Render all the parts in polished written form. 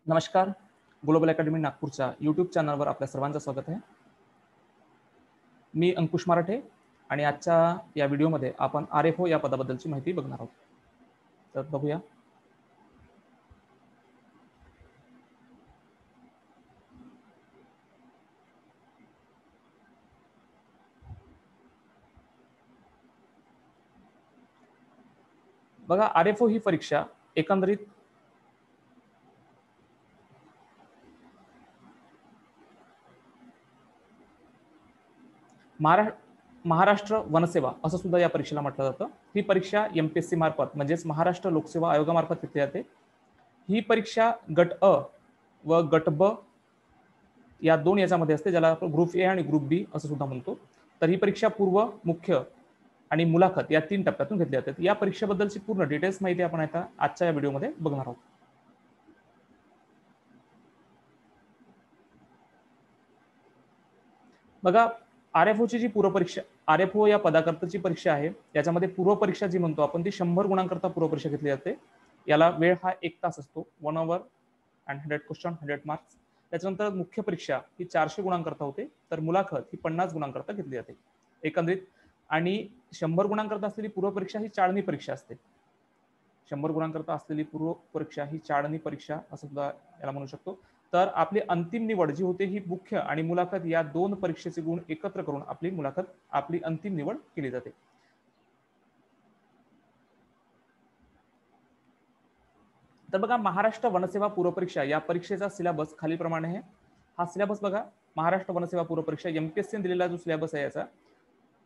नमस्कार. Global academy नागपूरच्या YouTube चॅनलवर आपल्या सर्वांचं स्वागत आहे. मी अंकुश मराठे आणि आजच्या या व्हिडिओमध्ये आपण RFO या पदाबद्दलची माहिती बघणार आहोत. तर बघूया. बघा, RFO ही परीक्षा एकंदरीत महाराष्ट्र वनसेवा असं सुद्धा या परीक्षेला म्हटलं जातं. ही परीक्षा MPSC मार्फत म्हणजेच महाराष्ट्र लोकसेवा आयोगामार्फत घेतली जाते. ही परीक्षा गट अ व गट ब या दोन याच्यामध्ये असते, ज्याला आपण ग्रुप ए आणि ग्रुप बी असं सुद्धा म्हणतो. तर ही परीक्षा पूर्व, मुख्य आणि मुलाखत या 3 टप्प्यातून घेतली जाते. या परीक्षेबद्दलची पूर्ण डिटेल्स माहिती आपण आता आजच्या या व्हिडिओमध्ये बघणार आहोत. बघा, RFOची जी पूर्वपरीक्षा, RFO या पदाकरताची परीक्षा आहे, याच्यामध्ये पूर्वपरीक्षा जी म्हणतो आपण ती 100 गुणांकरता पूर्वपरीक्षा घेतली जाते. याला वेळ हा 1 तास असतो. 1 hour and 100 क्वेश्चन, 100 मार्क्स. त्याच्यानंतर मुख्य परीक्षा ही 400 गुणांकरता होते, तर मुलाखत ही 50 गुणांकरता घेतली जाते एकंदरीत. आणि 100 गुणांकरता असलेली पूर्वपरीक्षा ही चाळणी परीक्षा असते. 100 गुणांकरता असलेली पूर्व परीक्षा ही चाळणी परीक्षा असं सुद्धा याला म्हणू शकतो. तर आपली अंतिम निवड जी होते ही मुख्य आणि मुलाखत या दोन परीक्षेचे गुण एकत्र करून आपली अंतिम निवड केली जाते. तर बघा, महाराष्ट्र वनसेवा पूर्वपरीक्षा या परीक्षेचा सिलेबस खालीलप्रमाणे आहे. हा सिलेबस बघा, महाराष्ट्र वनसेवा पूर्वपरीक्षा MPSC दिलेला जो सिलेबस आहे, याचा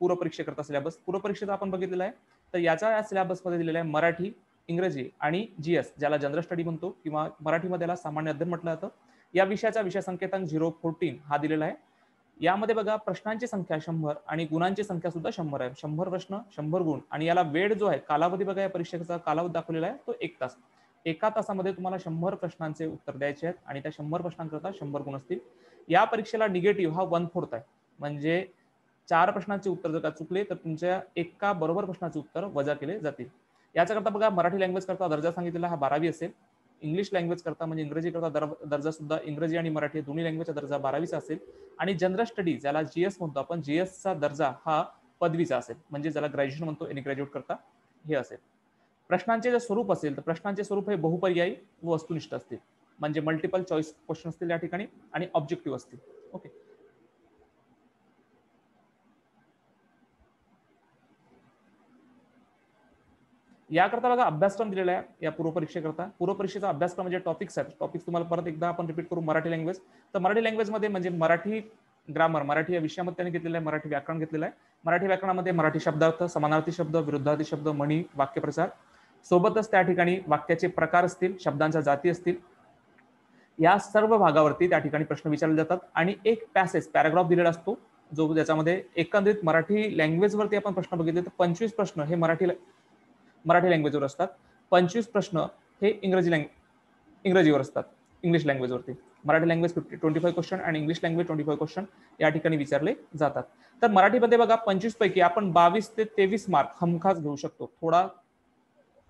पूर्वपरीक्षेकरता सिलेबस पूर्वपरीक्षेचा आपण बघितलेला आहे. तर याचा या सिलेबसमध्ये दिलेला आहे मराठी, इंग्रजी आणि GS, ज्याला जनरल स्टडी म्हणतो किंवा मराठीमध्ये याला सामान्य अध्ययन म्हटलं जातं. या विषयाचा विषय संकेतांक 014 हा दिलेला आहे. यामध्ये बघा, प्रश्नांची संख्या 100 आणि गुणांची संख्या सुद्धा 100 आहे. 100 प्रश्न, 100 गुण. आणि याला वेळ जो आहे, कालावधी बघा, या परीक्षेचा कालावधी दाखवलेला आहे तो 1 तास. 1 तासामध्ये तुम्हाला 100 प्रश्नांचे उत्तर द्यायचे आहेत आणि त्या 100 प्रश्नांकरता 100 गुण असतील. या परीक्षेला निगेटिव्ह हा 1/4 आहे. म्हणजे 4 प्रश्नांचे उत्तर जर का चुकले तर तुमच्या एका बरोबर प्रश्नाचे उत्तर वजा केले जातील. याच्याकरता बघा, मराठी लँग्वेज करता दर्जा सांगितलेला हा 12वी असेल. इंग्लिश लँग्वेज करता म्हणजे इंग्रजी करता दर्जा सुद्धा इंग्रजी आणि मराठी दोन्ही लँग्वेजचा दर्जा 12वीचा असेल. आणि जनरल स्टडीज, ज्याला GS म्हणतो आपण, GSचा दर्जा हा पदवीचा असेल, म्हणजे ज्याला ग्रॅज्युएशन म्हणतो, आणि ग्रॅज्युएट करता हे असेल. प्रश्नांचे जे स्वरूप असेल तर प्रश्नांचे स्वरूप हे बहुपर्यायी व वस्तुनिष्ठ असतील, म्हणजे मल्टिपल चॉईस क्वेश्चन असतील या ठिकाणी आणि ऑब्जेक्टिव्ह असतील. ओके. याकरता बघा, अभ्यासक्रम दिलेला आहे या पूर्वपरीक्षेकरता. पूर्वपरीक्षेचा अभ्यासक्रम म्हणजे टॉपिक्स आहेत. टॉपिक्स तुम्हाला परत एकदा आपण रिपीट करू. मराठी लँग्वेज, तर मराठी लँग्वेजमध्ये म्हणजे मराठी ग्रामर, मराठी या विषयामध्ये त्यांनी घेतलेलं आहे. मराठी व्याकरण घेतलेलं आहे. मराठी व्याकरणामध्ये मराठी शब्दार्थ, समानार्थी शब्द, विरुद्धार्थी शब्द, म्हणी, वाक्यप्रचार, सोबतच त्या ठिकाणी वाक्याचे प्रकार असतील, शब्दांच्या जाती असतील, या सर्व भागावरती त्या ठिकाणी प्रश्न विचारले जातात. आणि एक पॅराग्राफ दिलेला असतो, जो ज्याच्यामध्ये एकंदरीत मराठी लँग्वेजवरती आपण प्रश्न बघितले तर 25 प्रश्न हे मराठी लँग्वेजवर असतात. 25 प्रश्न हे इंग्रजीवर असतात, इंग्लिश लँग्वेजवरती. मराठी लँग्वेज 25 क्वेश्चन आणि इंग्लिश लँग्वेज 25 क्वेश्चन या ठिकाणी विचारले जातात. तर मराठीमध्ये बघा, 25 पैकी आपण 22 ते 23 मार्क हमखास घेऊ शकतो. थोडा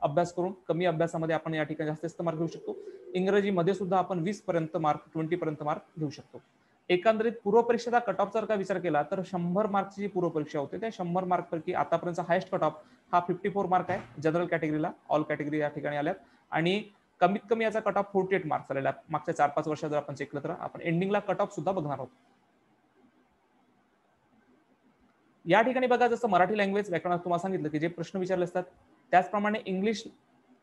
अभ्यास करून कमी अभ्यासामध्ये आपण या ठिकाणी जास्त मार्क घेऊ शकतो. इंग्रजीमध्ये सुद्धा आपण 20 पर्यंत मार्क, 20 पर्यंत मार्क घेऊ शकतो. एकंदरीत पूर्वपरीक्षेचा कट ऑफ जर का विचार केला तर 100 मार्कची जी पूर्वपरीक्षा होते त्या 100 मार्क पैकी आतापर्यंत हायस्ट कट ऑफ हा 54 मार्क आहे जनरल कॅटेगरीला. ऑल कॅटेगरी या ठिकाणी आल्यात. आणि कमीत कमी याचा कट ऑफ 48 मार्क्स आलेला. मागच्या 4-5 वर्षात जर आपण चेक केलं तर आपण एंडिंगला कट ऑफ सुद्धा बघणार आहोत. या ठिकाणी बघा, जसं मराठी लँग्वेज व्याकरणात तुम्हाला सांगितलं की जे प्रश्न विचारले असतात, त्याचप्रमाणे इंग्लिश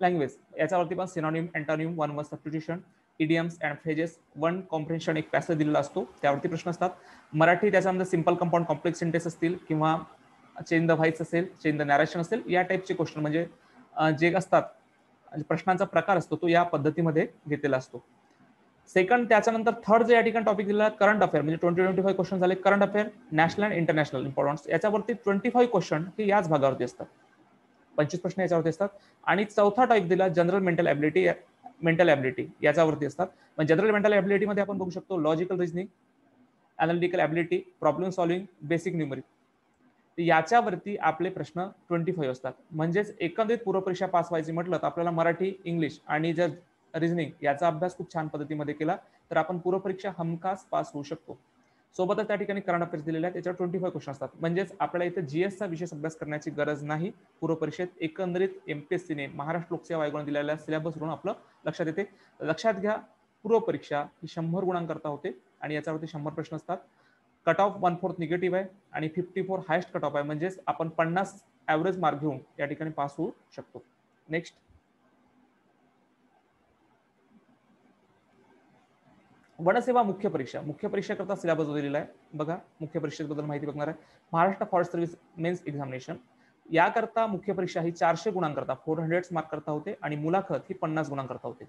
लँग्वेज याच्यावरती पण synonym, antonym, one word substitution, idioms and phrases, one comprehension एक पॅसेज दिलेला असतो, त्यावरती प्रश्न असतात. मराठी त्याच्यामध्ये सिंपल कंपाऊंड कॉम्प्लेक्स सेंटेन्स असतील किंवा चेंज द व्हाईस असेल, चेंज द नॅरेशन असेल, या टाईपचे क्वेश्चन म्हणजे जे असतात, प्रश्नांचा प्रकार असतो तो या पद्धतीमध्ये घेतलेला असतो. सेकंड, त्याच्यानंतर थर्ड जे या ठिकाणी टॉपिक दिलेला करंट अफेअर, म्हणजे 20-25 क्वेश्चन झाले current affair, national and international importance. याच्यावरती 25 क्वेश्चन हे याच भागावरती असतात, 25 प्रश्न याच्यावरती असतात. आणि चौथा टाईप दिला जनरल मेंटल ॲबिलिटी याच्यावरती असतात. म्हणजे जनरल मेंटल ॲबिलिटी मध्ये आपण बघू शकतो logical reasoning, analytical ability, problem solving, basic numeric. याच्यावरती आपले प्रश्न 25 असतात. म्हणजेच एकंदरीत पूर्वपरीक्षा पास व्हायची म्हटलं तर आपल्याला मराठी, इंग्लिश आणि जर रिझनिंग याचा अभ्यास खूप छान पद्धतीमध्ये केला तर आपण पूर्व परीक्षा हमखास पास होऊ शकतो. सोबतच त्या ठिकाणी करंट अफेअर्स दिलेले आहेत, त्याच्यावर 25 क्वेश्चन असतात. म्हणजेच आपल्याला इथे जीएसचा विशेष अभ्यास करण्याची गरज नाही. पूर्व परीक्षेत एकंदरीत एमपीएससीने महाराष्ट्र लोकसेवा आयोगाने दिलेल्या सिलेबसवरून आपलं लक्षात येते. लक्षात घ्या, पूर्व परीक्षा ही 100 गुणांकरता होते आणि याच्यावरती 100 प्रश्न असतात. कट ऑफ 1/4 निगेटिव्ह आहे आणि 54 हायस्ट कट ऑफ आहे. म्हणजेच आपण 50 ऍव्हरेज मार्क घेऊन या ठिकाणी पास होऊ शकतो. नेक्स्ट, वनसेवा मुख्य परीक्षा. मुख्य परीक्षा करता सिलेबस दिलेला आहे बघा. मुख्य परीक्षेबद्दल माहिती बघणार आहे. Maharashtra forest service mains examination याकरता मुख्य परीक्षा ही 400 गुणांकरता 400 मार्क करता होते आणि मुलाखत ही 50 गुणांकरता होते.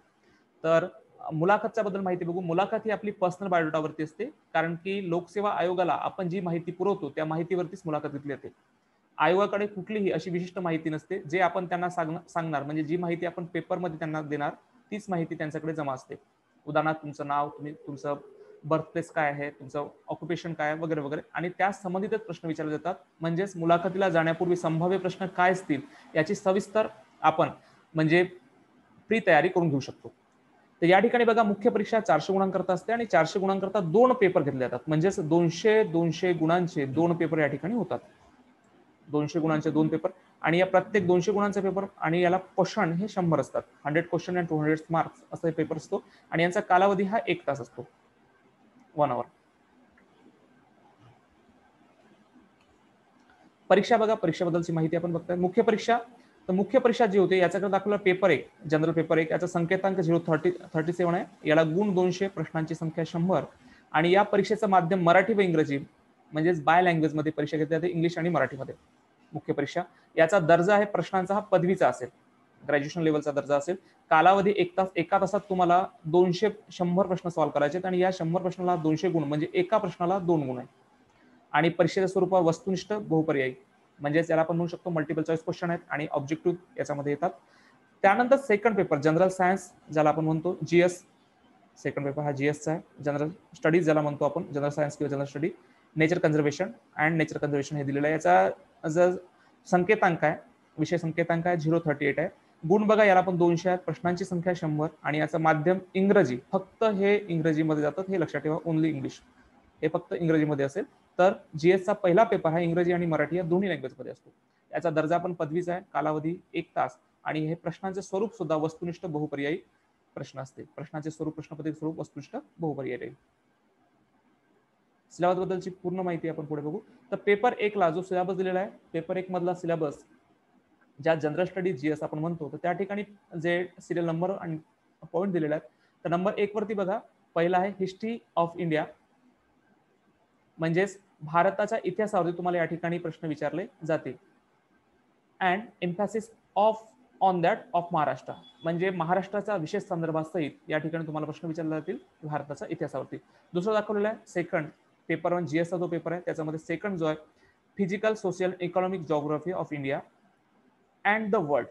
तर मुलाखतच्या बद्दल माहिती बघू. मुलाखत ही आपली पर्सनल बायोडाटावरती असते, कारण की लोकसेवा आयोगाला आपण जी माहिती पुरवतो त्या माहितीवरतीच मुलाखत घेतली जाते. आयोगाकडे कुठलीही अशी विशिष्ट माहिती नसते जे आपण त्यांना सांगणार, म्हणजे जी माहिती आपण पेपरमध्ये त्यांना देणार तीच माहिती त्यांच्याकडे जमा असते. उदाहरणार्थ तुमचं नाव, तुमचं बर्थ प्लेस काय आहे, तुमचं ऑक्युपेशन काय आहे वगैरे वगैरे, आणि त्या संबंधितच प्रश्न विचारले जातात. म्हणजेच मुलाखतीला जाण्यापूर्वी संभाव्य प्रश्न काय असतील याची सविस्तर आपण म्हणजे प्री तयारी करून घेऊ शकतो. तर या ठिकाणी बघा, मुख्य परीक्षा 400 गुणांकरता असते आणि 400 गुणांकरता 2 पेपर घेतले जातात. म्हणजेच 200 गुणांचे 2 पेपर या ठिकाणी होतात. 200 गुणांचे 2 पेपर आणि या प्रत्येक 200 गुणांचा पेपर आणि याला क्वेश्चन हे 100 असतात. 100 क्वेश्चन अँड 200 मार्क्स असा पेपर असतो आणि यांचा कालावधी हा 1 तास असतो, 1 आवर. परीक्षा बघा, परीक्षेबद्दलची माहिती आपण बघतोय. मुख्य परीक्षा, तर मुख्य परीक्षा जी होते याच्याकडे दाखवलं पेपर 1 जनरल पेपर 1 याचा संकेतांक 037 आहे. याला गुण 200, प्रश्नांची संख्या 100 आणि या परीक्षेचं माध्यम मराठी व इंग्रजी म्हणजेच बाय लँग्वेज मध्ये परीक्षा घेतली जाते, इंग्लिश आणि मराठीमध्ये. मुख्य परीक्षा याचा दर्जा आहे प्रश्नांचा हा पदवीचा असेल, ग्रॅज्युएशन लेवलचा दर्जा असेल. कालावधी 1 तास. एका तासात तुम्हाला 100 प्रश्न सॉल्व्ह करायचे आणि या 100 प्रश्नाला 200 गुण म्हणजे एका प्रश्नाला 2 गुण आहे. आणि परीक्षेच्या स्वरूपात वस्तुनिष्ठ बहुपर्यायी म्हणजेच याला आपण म्हणू शकतो मल्टिपल चॉईस क्वेश्चन आहेत आणि ऑब्जेक्टिव्ह याच्यामध्ये येतात. त्यानंतर सेकंड पेपर जनरल सायन्स ज्याला आपण म्हणतो जीएस. सेकंड पेपर हा जीएसचा आहे. जनरल स्टडीज ज्याला म्हणतो आपण, जनरल सायन्स किंवा general study. Nature conservation and nature conservation हे दिलेलं आहे. याचा जर संकेतांक आहे, विषय संकेतांक आहे 038 आहे. गुण बघा, याला पण 200 आहेत, प्रश्नांची संख्या 100 आणि याचं माध्यम इंग्रजी. फक्त हे इंग्रजीमध्ये जातात, हे लक्षात ठेवा. ओनली इंग्लिश, हे फक्त इंग्रजीमध्ये असेल. तर जीएसचा पहिला पेपर हा इंग्रजी आणि मराठी या दोन्ही लँग्वेजमध्ये असतो. याचा दर्जा पण पदवीचा आहे, कालावधी 1 तास आणि हे प्रश्नांचे स्वरूप सुद्धा वस्तुनिष्ठ बहुपर्यायी प्रश्न असते. प्रश्नाचे स्वरूप, प्रश्नपत्रिकेचे स्वरूप वस्तुनिष्ठ बहुपर्यायी राहील. सिलेबस बद्दलची पूर्ण माहिती आपण पुढे बघू. तर पेपर 1 ला जो सिलेबस दिलेला आहे, पेपर 1 मधला सिलेबस ज्या जनरल स्टडी जीएस आपण म्हणतो, तर त्या ठिकाणी जे सिरियल नंबर आणि पॉईंट दिलेले आहेत, तर नंबर 1 वरती बघा, पहिला आहे हिस्ट्री ऑफ इंडिया, म्हणजेच भारताच्या इतिहासावरती तुम्हाला या ठिकाणी प्रश्न विचारले जातील. And एम्फॅसिस on that of Maharashtra, म्हणजे महाराष्ट्राच्या विशेष संदर्भात सहित या ठिकाणी तुम्हाला प्रश्न विचारले जातील भारताच्या इतिहासावरती. दुसरं दाखवलेलं आहे सेकंड पेपर 1 जीएसचा जो पेपर आहे त्याच्यामध्ये सेकंड जो आहे physical social economic geography of India and the world.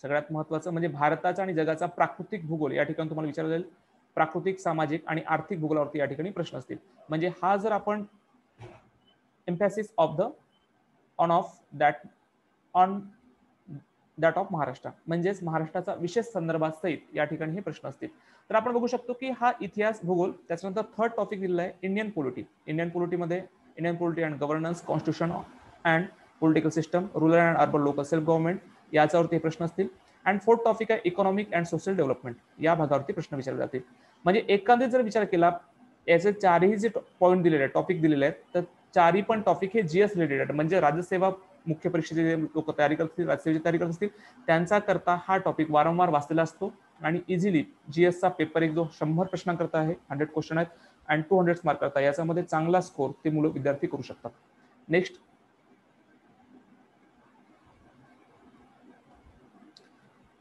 सगळ्यात महत्त्वाचं म्हणजे भारताचा आणि जगाचा प्राकृतिक भूगोल या ठिकाणी तुम्हाला विचारले जाईल. प्राकृतिक, सामाजिक आणि आर्थिक भूगोलावरती या ठिकाणी प्रश्न असतील. म्हणजे हा जर आपण एम्फॅसिस of the on that of Maharashtra, म्हणजेच महाराष्ट्राचा विशेष संदर्भात सहित या ठिकाणी हे प्रश्न असतील. तर आपण बघू शकतो की हा इतिहास, भूगोल. त्याच्यानंतर थर्ड टॉपिक दिलेला आहे इंडियन पॉलिटी. इंडियन पॉलिटीमध्ये Indian polity and governance, constitution and political system, rural and urban local self government याच्यावरती प्रश्न असतील. अँड फोर्थ टॉपिक आहे इकॉनॉमिक अँड सोशल डेव्हलपमेंट, या भागावरती प्रश्न विचारले जातील. म्हणजे एकंदरीत जर विचार केला, याचे चारही जे पॉईंट दिलेले आहेत, टॉपिक दिलेले आहेत, तर चारही पण टॉपिक हे जीएस रिलेटेड आहेत. म्हणजे राज्यसेवा मुख्य परीक्षेचे जे लोक तयारी करतील, राज्यसेवेची तयारी करत असतील, त्यांचा करता हा टॉपिक वारंवार वाचलेला असतो आणि इझिली जीएसचा पेपर 1 जो 100 प्रश्नांकरता आहे, 100 क्वेश्चन आहेत आणि 200 मार्क करता, याच्यामध्ये चांगला स्कोर ते मुलं विद्यार्थी करू शकतात. नेक्स्ट,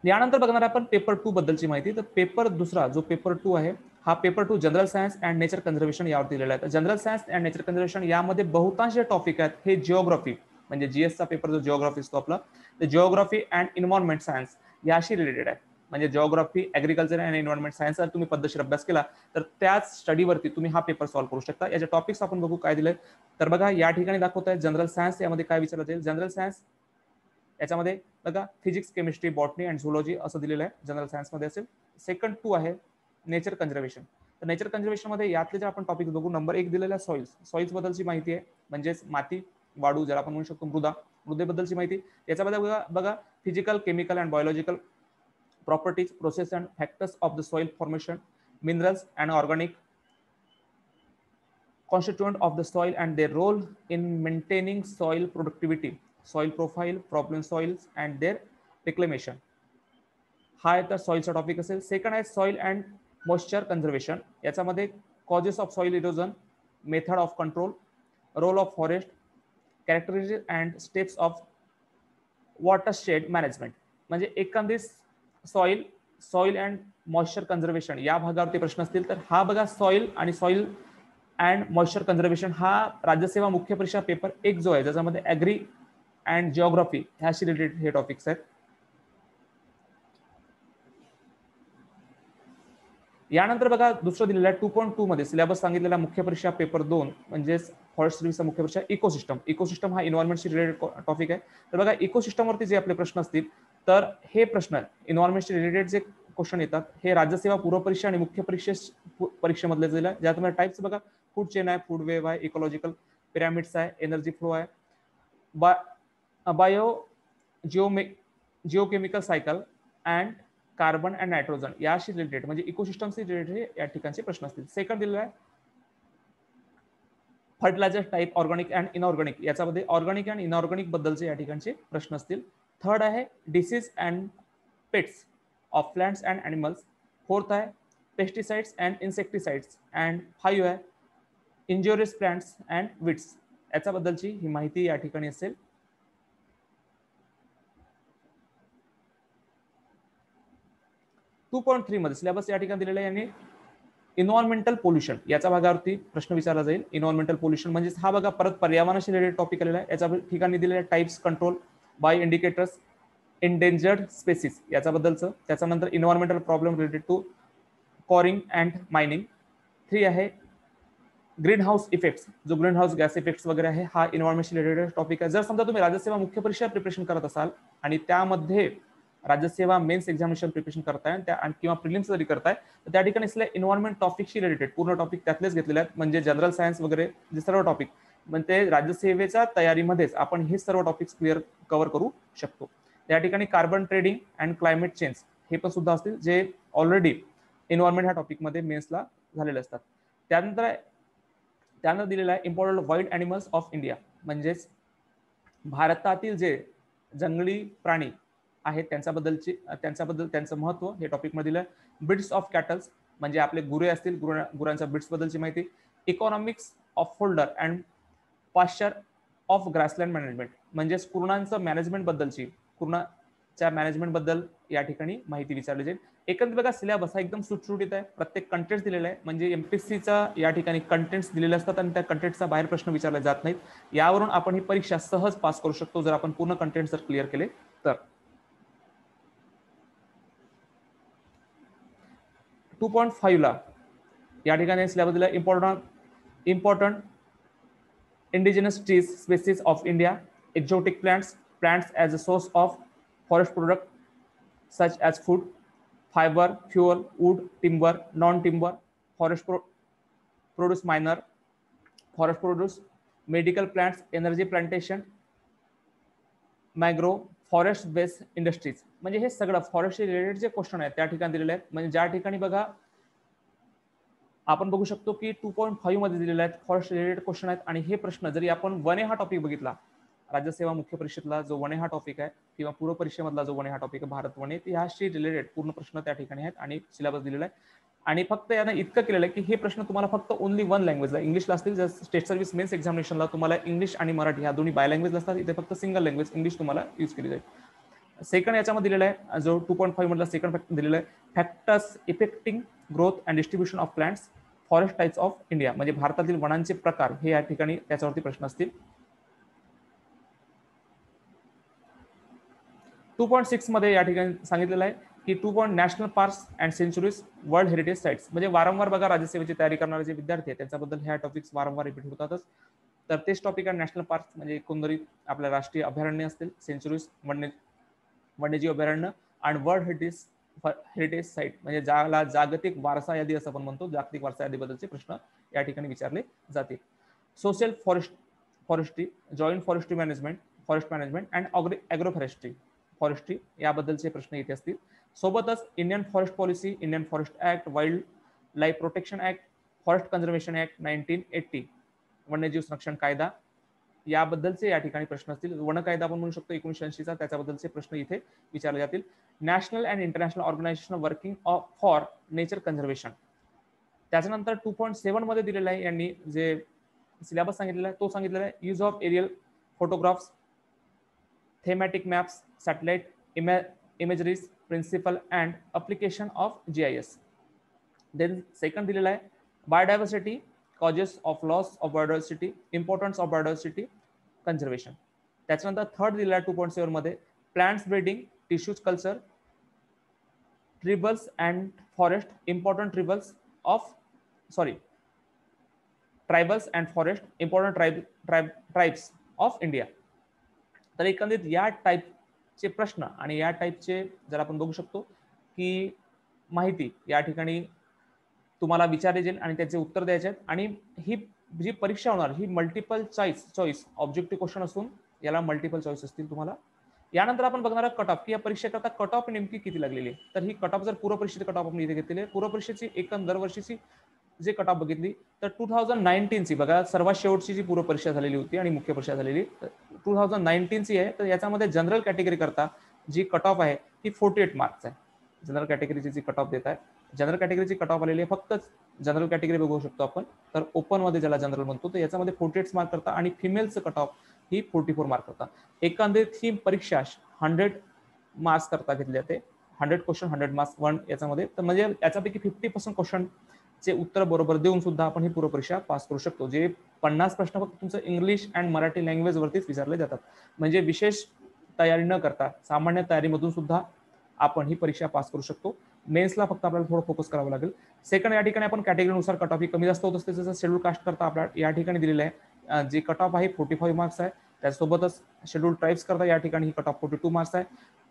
यानंतर बघणार आपण पेपर 2 बद्दलची माहिती. तर पेपर दुसरा जो पेपर 2 आहे, हा paper 2 general science and nature conservation यावर दिलेला आहे. तर general science and nature conservation यामध्ये बहुतांश जे टॉपिक आहेत हे जिओग्राफी, म्हणजे जीएसचा पेपर जो जिओग्राफी असतो आपला, तर जिओग्राफी अँड एन्व्हायरमेंट सायन्स याशी रिलेटेड आहे. म्हणजे geography, agriculture and environment science जर तुम्ही पद्धतशीर अभ्यास केला तर त्याच स्टडीवरती तुम्ही हा पेपर सॉल्व्ह करू शकता. याचे टॉपिक्स आपण बघू काय दिले. तर बघा, या ठिकाणी दाखवत आहे जनरल सायन्स, यामध्ये काय विचारलं जाईल. जनरल सायन्स याच्यामध्ये बघा physics, chemistry, botany and zoology असं दिलेलं आहे, जनरल सायन्समध्ये असेल. सेकंड 2 आहे नेचर कन्झर्वेशन. तर नेचर कन्झर्वेशन मध्ये यातले जे आपण टॉपिक बघू, नंबर 1 दिलेला आहे सॉइल्स. सॉइल्स बद्दलची माहिती आहे, म्हणजेच माती, वाळू ज्याला आपण म्हणू शकतो, मृदेबद्दलची माहिती. याच्यामध्ये बघा physical, chemical and biological properties, process and factors of the soil formation, minerals and organic constituent of the soil and their role in maintaining soil productivity, soil profile, problem soils and their reclamation. हा तर सॉइलचा topic असेल. Second आहे soil and moisture conservation. याच्यामध्ये causes of soil erosion, method of control, role of forest, characteristics and steps of watershed management. म्हणजे एकंदरीत soil and moisture conservation या भागावरती प्रश्न असतील तर हा बघा सॉइल आणि सॉइल अँड मॉइश्चर कन्झर्वेशन हा राज्यसेवा मुख्य परीक्षा पेपर 1 जो आहे, ज्याच्यामध्ये ऍग्री अँड जिओग्राफी ह्याशी रिलेटेड हे टॉपिक्स आहेत. यानंतर बघा दुसरं दिलेलं आहे 2.2 मध्ये सिलेबस सांगितलेला मुख्य परीक्षा पेपर 2 म्हणजेच फॉरेस्ट सर्व्हिसचा मुख्य परीक्षा इकोसिस्टम हा एन्व्हायरमेंटशी रिलेटेड टॉपिक आहे. तर बघा इकोसिस्टमवरती जे आपले प्रश्न असतील तर हे प्रश्न एन्व्हायरमेंटशी रिलेटेड जे क्वेश्चन येतात हे राज्यसेवा पूर्व परीक्षा आणि मुख्य परीक्षेमधले दिलेलं आहे. ज्यात टाइप्स बघा फूड चेन आहे, फूड वेव्ह आहे, इकॉलॉजिकल पिरॅमिड्स आहे, एनर्जी फ्लो आहे, biogeochemical cycle and carbon and nitrogen याशी रिलेटेड म्हणजे इकोसिस्टमशी रिलेटेड या ठिकाणचे प्रश्न असतील. सेकंड दिलेला आहे fertiliser type organic and inorganic, याच्यामध्ये ऑर्गॅनिक अँड इनऑर्गॅनिक बद्दलचे या ठिकाणचे प्रश्न असतील. थर्ड आहे disease and pests of plants and animals. Fourth आहे पेस्टिसाइड्स अँड इन्सेक्टिसाइड्स अँड 5 आहे इंज्युरियस प्लांट्स अँड वीड्स. याच्याबद्दलची ही माहिती या ठिकाणी असेल. टू 2.3 मध्ये सिलेबस या ठिकाणी दिलेला आहे आणि इन्व्हायरमेंटल पोल्युशन याच्या भागावरती प्रश्न विचारला जाईल. इन्व्हायरमेंटल पोल्युशन म्हणजे हा बघा परत पर्यावरणाशी रिलेटेड टॉपिक आलेला आहे. याच्या ठिकाणी दिलेल्या types, control by indicators, endangered species याच्याबद्दलचं. त्याच्यानंतर environmental problem related to quarrying and mining. 3 आहे ग्रीन हाऊस इफेक्ट्स, जो ग्रीन हाऊस गॅस इफेक्ट्स वगैरे आहे हा इन्व्हायरमेंटशी रिलेटेड टॉपिक आहे. जर समजा तुम्ही राज्यसेवा मुख्य परीक्षा प्रिपरेशन करत असाल आणि त्यामध्ये राज्यसेवा मेन्स एक्झामिनेशन प्रिपरेशन करताय किंवा प्रिलिम्स जरी करताय तर त्या ठिकाणी इन्व्हायरमेंट टॉपिकशी रिलेटेड पूर्ण टॉपिक त्यातलेच घेतलेले आहेत. म्हणजे जनरल सायन्स वगैरे जे सर्व टॉपिक म्हणजे राज्यसेवेच्या तयारीमध्येच आपण हे सर्व टॉपिक्स कव्हर करू शकतो. त्या ठिकाणी carbon trading and climate change हे पण सुद्धा असतील जे ऑलरेडी इन्व्हायरमेंट ह्या टॉपिकमध्ये मेन्सला झालेले असतात. त्यानंतर दिलेला आहे important wild animals of India, म्हणजेच भारतातील जे जंगली प्राणी आहेत त्यांचं महत्व हे टॉपिक मध्ये दिलं. ब्रीड्स ऑफ कॅटल्स म्हणजे आपले गुरे असतील, गुरांच्या ब्रीड्स बद्दलची माहिती. Economics of folder and Pasteur of grassland management म्हणजेच कुरणांचं मॅनेजमेंट बद्दलची, कुरणाच्या मॅनेजमेंट बद्दल या ठिकाणी माहिती विचारली जाईल. एकंदरीत बघा सिलेबस हा एकदम सुटसुटीत आहे. प्रत्येक कंटेंट्स दिलेला आहे म्हणजे एमपीएससीचा या ठिकाणी कंटेंट्स दिलेले असतात आणि त्या कंटेंट्सचा बाहेर प्रश्न विचारले जात नाहीत. यावरून आपण ही परीक्षा सहज पास करू शकतो जर आपण पूर्ण कंटेंट जर क्लिअर केले तर. 2.5 ला या ठिकाणी सिलेबस दिला important indigenous trees species of India, exotic plants as a source of forest product such as food, fibre, fuel, wood, timber, non timber, forest produce minor, forest produce, medical plants, energy plantation, mangrove, forest based industries. म्हणजे हे सगळं forest related जे question आहेत त्या ठिकाणी दिलेले आहेत. म्हणजे ज्या ठिकाणी बघा आपण बघू शकतो की 2.5 मध्ये दिलेले आहेत फॉरेस्ट रिलेटेड क्वेश्चन आहेत. आणि हे प्रश्न जरी आपण 1A हा टॉपिक बघितला, राज्यसेवा मुख्य परीक्षेतला जो 1A हा टॉपिक आहे किंवा पूर्व परीक्षेमधला जो 1A हा टॉपिक आहे भारत 1A, ह्याशी रिलेटेड पूर्ण प्रश्न त्या ठिकाणी आहेत आणि सिलेबस दिलेला आहे. आणि फक्त यानं इतकं केलेलं आहे की हे प्रश्न तुम्हाला फक्त ओनली 1 लँग्वेजला इंग्लिशला असतील. जर स्टेट सर्व्हिस मेन्स एक्झामिनेशनला तुम्हाला इंग्लिश आणि मराठी ह्या दोन्ही बाय लँग्वेजला असतात, इथे फक्त सिंगल लँग्वेज इंग्लिश तुम्हाला यूज केली जाईल. सेकंड याच्यामध्ये दिलेला आहे जो 2.5 मधला सेकंड फॅक्टर दिलेला आहे factors affecting growth and distribution of plants, forest types of India म्हणजे भारतातील वनांचे प्रकार हे या ठिकाणी त्याच्यावरती प्रश्न असतील. 2.6 मध्ये या ठिकाणी सांगितलेलं आहे की 2. National parks and centuries, world heritage sites. म्हणजे वारंवार बघा राज्यसेवेची तयारी करणारे जे विद्यार्थी आहेत त्यांच्याबद्दल ह्या टॉपिक्स वारंवार रिपीट होतातच. तर तेच टॉपिक आहे नॅशनल पार्क, म्हणजे एकंदरीत आपल्या राष्ट्रीय अभयारण्य असतील, सेंचुरीज, वन्यजीव अभयारण्य आणि वर्ल्ड हेरिटेज साईट, म्हणजे ज्याला जागतिक वारसा यादी असं आपण म्हणतो, जागतिक वारसा यादीबद्दलचे प्रश्न या ठिकाणी विचारले जातील. Social forestry, joint forestry management, forest management and agro forestry याबद्दलचे प्रश्न इथे असतील. सोबतच Indian forest policy, Indian forest act, wild life protection act, forest conservation act 1980, वन्यजीव संरक्षण कायदा याबद्दलचे या ठिकाणी प्रश्न असतील. वन कायदा आपण म्हणू शकतो 1980चा, त्याच्याबद्दलचे प्रश्न इथे विचारले जातील. National and international organisation working for nature conservation, त्याच्यानंतर 2.7 मध्ये दिलेला आहे, यांनी जे सिलेबस सांगितलेला आहे तो सांगितलेला आहे. Use of aerial photographs, thematic maps, satellite imageries, principle and application of GIS. Then second दिलेला आहे biodiversity, causes of loss of biodiversity, importance of biodiversity conservation. त्याच्यानंतर थर्ड दिलेला आहे 2.7 मध्ये plants breeding, tissues culture, tribals and forest, important tribals and forest, important tribes of India. तर एकंदरीत या टाईपचे प्रश्न आणि या टाईपचे जर आपण बघू शकतो की माहिती या ठिकाणी तुम्हाला विचारले जाईल आणि त्याचे उत्तर द्यायचे आहेत. आणि ही जी परीक्षा होणार ही मल्टिपल चॉईस ऑब्जेक्टिव्ह क्वेश्चन असून याला मल्टिपल चॉईस असतील तुम्हाला. यानंतर आपण बघणार कट ऑफ, की या परीक्षेकरता कट ऑफ नेमकी किती लागलेली आहे. तर ही कट ऑफ जर पूर्व परीक्षेची कट ऑफ आपण इथे घेतलेली आहे, पूर्व परीक्षेची एकंदर वर्षीची जे कट ऑफ बघितली तर 2019ची बघा, सर्वात शेवटची जी पूर्व परीक्षा झालेली होती आणि मुख्य परीक्षा झालेली 2019ची आहे. तर याच्यामध्ये जनरल कॅटेगरी करता जी कट ऑफ आहे ती 48 मार्क्स आहे. जनरल कॅटेगरीची जी कट ऑफ देत आहे, जनरल कॅटेगरीची कट ऑफ आलेली आहे. फक्त जनरल कॅटेगरी बघू शकतो आपण, तर ओपन मध्ये ज्याला जनरल म्हणतो तर याच्यामध्ये 48 मार्क करता आणि फिमेलचं कट ऑफ ही 44 मार्क करता. एकंदरीत ही परीक्षा 100 मार्क्स करता घेतले जाते. 100 क्वेश्चन 100 मार्क्स वन याच्यामध्ये. तर म्हणजे याच्यापैकी 50% क्वेश्चन चे उत्तर बरोबर देऊन सुद्धा आपण ही पूर्व परीक्षा पास करू शकतो. जे 50 प्रश्न फक्त तुमचं इंग्लिश अँड मराठी लँग्वेज वरतीच विचारले जातात. म्हणजे विशेष तयारी न करता सामान्य तयारीमधून सुद्धा आपण ही परीक्षा पास करू शकतो. मेन्सला फक्त आपल्याला थोडं फोकस करावं लागेल. सेकंड, या ठिकाणी आपण कॅटेगरीनुसार कट ऑफ ही कमी जास्त होत असते. जसं शेड्यूल कास्ट करता आपल्या या ठिकाणी दिलेलं आहे, जे कट ऑफ आहे 45 मार्क्स आहे. त्यासोबतच शेड्यूल ट्राईब्स करता या ठिकाणी ही कट ऑफ 42 मार्क्स आहे.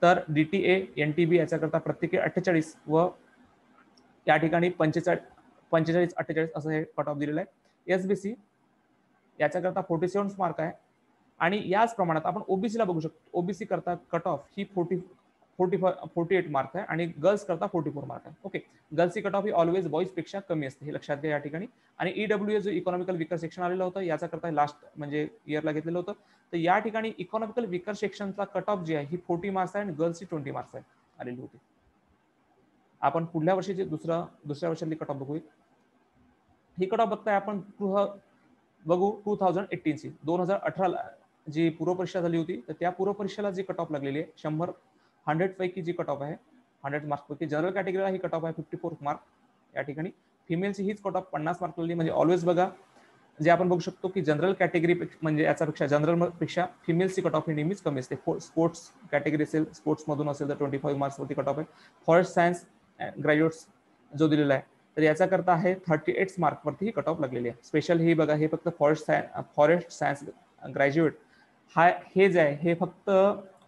तर DTA NTB याच्याकरता प्रत्येकी 48 व या ठिकाणी 45-48 असं हे कट ऑफ दिलेलं आहे. SBC याच्याकरता 47 मार्क आहे. आणि याच प्रमाणात आपण ओबीसीला बघू शकतो. ओबीसी करता कट ऑफ ही 48 मार्क आहे आणि गर्ल्स करता 44 मार्क आहे. ओके, गर्ल्सची कट ऑफ ही ऑलवेज बॉईज पेक्षा कमी असते, हे लक्षात घ्या या ठिकाणी. आणि EWS जो इकॉनॉमिकल विकर सेक्शन आलेलं होतं याचा करता लास्ट म्हणजे इयरला घेतलेलं होतं. तर या ठिकाणी इकॉनॉमिकल विकर सेक्शनचा कट ऑफ जी आहे ही 40 मार्क्स आहे आणि गर्ल्सची 20 मार्क्स आहे आलेली होती. आपण पुढल्या वर्षीची दुसऱ्या वर्षातली कट ऑफ बघूया. ही कट ऑफ बघताय आपण बघू 2018ची 2018ला जी पूर्व परीक्षा झाली होती तर त्या पूर्व परीक्षेला जी कट ऑफ लागलेली आहे 100 पैकी जी कट ऑफ आहे 100 मार्क्स पैकी जनरल कॅटेगरीला ही कट ऑफ आहे 54 मार्क या ठिकाणी. फिमेलची हीच कट ऑफ 50 मार्क लागली. म्हणजे ऑलवेज बघा जे आपण बघू शकतो की जनरल कॅटेगरी म्हणजे याच्यापेक्षा जनरल पेक्षा फिमेलची कट ऑफ ही नेहमीच कमी असते. स्पोर्ट्स कॅटेगरी असेल, स्पोर्ट्स मधून असेल तर 25 मार्क्स वरती कट ऑफ आहे. फॉरेस्ट सायन्स ग्रॅज्युएट्स जो दिलेला आहे तर याचा करता आहे 38 मार्क वरती ही कट ऑफ लागलेली आहे. स्पेशल ही बघा, हे फक्त फॉरेस्ट सायन्स ग्रॅज्युएट हे जे आहे हे फक्त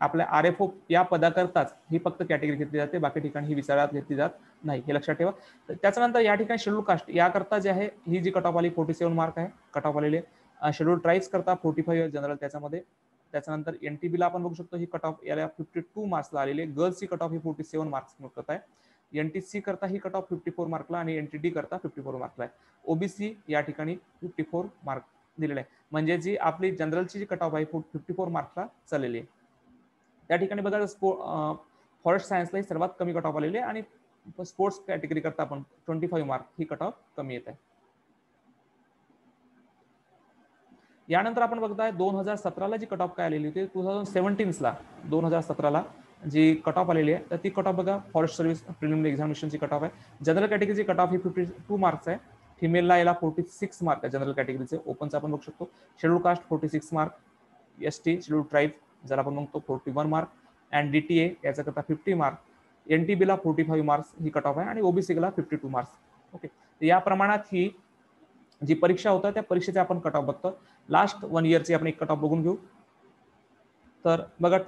आपल्या RFO या पदाकरताच ही फक्त कॅटेगरी घेतली जाते, बाकी ठिकाणी ही विचारात घेतली जात नाही, हे लक्षात ठेवा. त्याच्यानंतर या ठिकाणी शेड्यूल कास्ट याकरता जे आहे ही जी कट ऑफ आली 47 मार्क आहे कट ऑफ आलेली आहे. शेड्यूल ट्राईब्स करता 45 जनरल त्याच्यामध्ये. त्याच्यानंतर NTB ला आपण बघू शकतो ही कट ऑफ याला 52 मार्क्सला आलेली आहे. गर्ल्सची कट ऑफ ही 47 मार्क्स मिळत आहे. NTC करता ही कट ऑफ 54 मार्कला आणि NTD करता 54 मार्कला आहे. OBC या ठिकाणी 54 मार्क दिलेला आहे. म्हणजे जी आपली जनरलची जी कट ऑफ आहे 54 मार्कला चाललेली आहे. त्या ठिकाणी बघा फॉरेस्ट सायन्सला सर्वात कमी कट ऑफ आलेली आहे आणि स्पोर्ट्स कॅटेगरी करता आपण 25 मार्क ही कट ऑफ कमी येत आहे. यानंतर आपण बघताय 2017ला जी कट ऑफ काय आलेली होती 2017ला जी कट ऑफ आलेली आहे तर ती कट ऑफ बघा फॉरेस्ट सर्व्हिस प्रिलिमिनरी एक्झामिनेशनची कट ऑफ आहे. जनरल कॅटेगरीची कट ऑफ ही 52 मार्क्स आहे. फिमेलला याला 46 मार्क आहे जनरल कॅटेगरीचे. ओपनचा आपण बघू शकतो. Schedule caste 46 mark, ST schedule tribe जर आपण म्हणतो 41 मार्क अँड DTA याचा करता 50 मार्क, NTB ला 45 मार्क्स ही कट ऑफ आहे आणि OBC ला 52 मार्क्स. ओके, या प्रमाणात ही जी परीक्षा होतं त्या परीक्षेचे आपण कट ऑफ बघतो. लास्ट 1 इयरची आपण एक कट ऑफ बघून घेऊ. तर बघा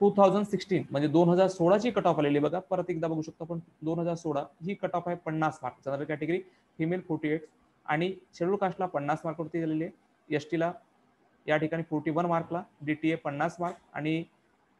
2016 म्हणजे 2016 ची कट ऑफ आलेली बघा. परत एकदा बघू शकतो आपण 2016 ही कट ऑफ आहे 50 मार्क. जनरल कॅटेगरी फिमेल 48 आणि शेड्यूल कास्टला 50 मार्क वरती झालेली आहे. एसटीला या ठिकाणी 41 मार्कला, डीटीए 50 मार्क आणि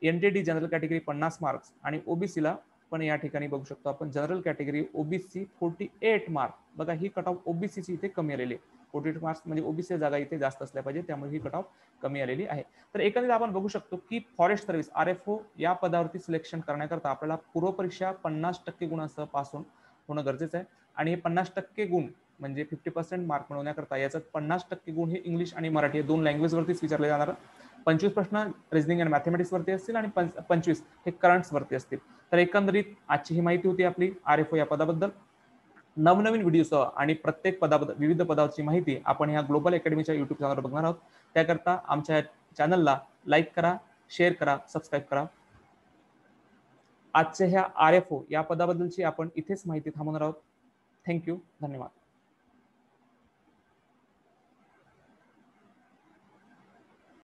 एनटीडी जनरल कॅटेगरी 50 मार्क्स आणि ओबीसीला पण या ठिकाणी बघू शकतो आपण जनरल कॅटेगरी ओबीसी 48 मार्क. बघा ही कट ऑफ ओबीसीची इथे कमी आलेली आहे. 48 मार्क्स म्हणजे ओबीसी जागा इथे जास्त असल्या पाहिजे, त्यामुळे ही कट ऑफ कमी आलेली आहे. तर एकंदरीत आपण बघू शकतो की फॉरेस्ट सर्व्हिस आरएफओ या पदावरती सिलेक्शन करण्याकरता आपल्याला पूर्वपरीक्षा 50% गुणांसह पास होणं गरजेचं आहे आणि हे 50% गुण म्हणजे 50% मार्क मिळवण्याकरता याच्यात 50% गुण हे इंग्लिश आणि मराठी या दोन लँग्वेजवरतीच विचारले जाणार. 25 प्रश्न रिजनिंग अँड मॅथमॅटिक्स वरती असतील आणि 25 हे करंट्स वरती असतील. तर एकंदरीत आजची ही माहिती होती आपली आरएफओ या पदाबद्दल. नवनवीन व्हिडिओसह आणि प्रत्येक पदाबद्दल विविध पदाची माहिती आपण ह्या ग्लोबल अकॅडमीच्या युट्यूब चॅनलवर बघणार आहोत. त्याकरता आमच्या चॅनलला लाईक करा, शेअर करा, सबस्क्राईब करा. आजच्या ह्या आरएफओ या पदाबद्दलची आपण इथेच माहिती थांबवणार आहोत. थँक्यू, धन्यवाद.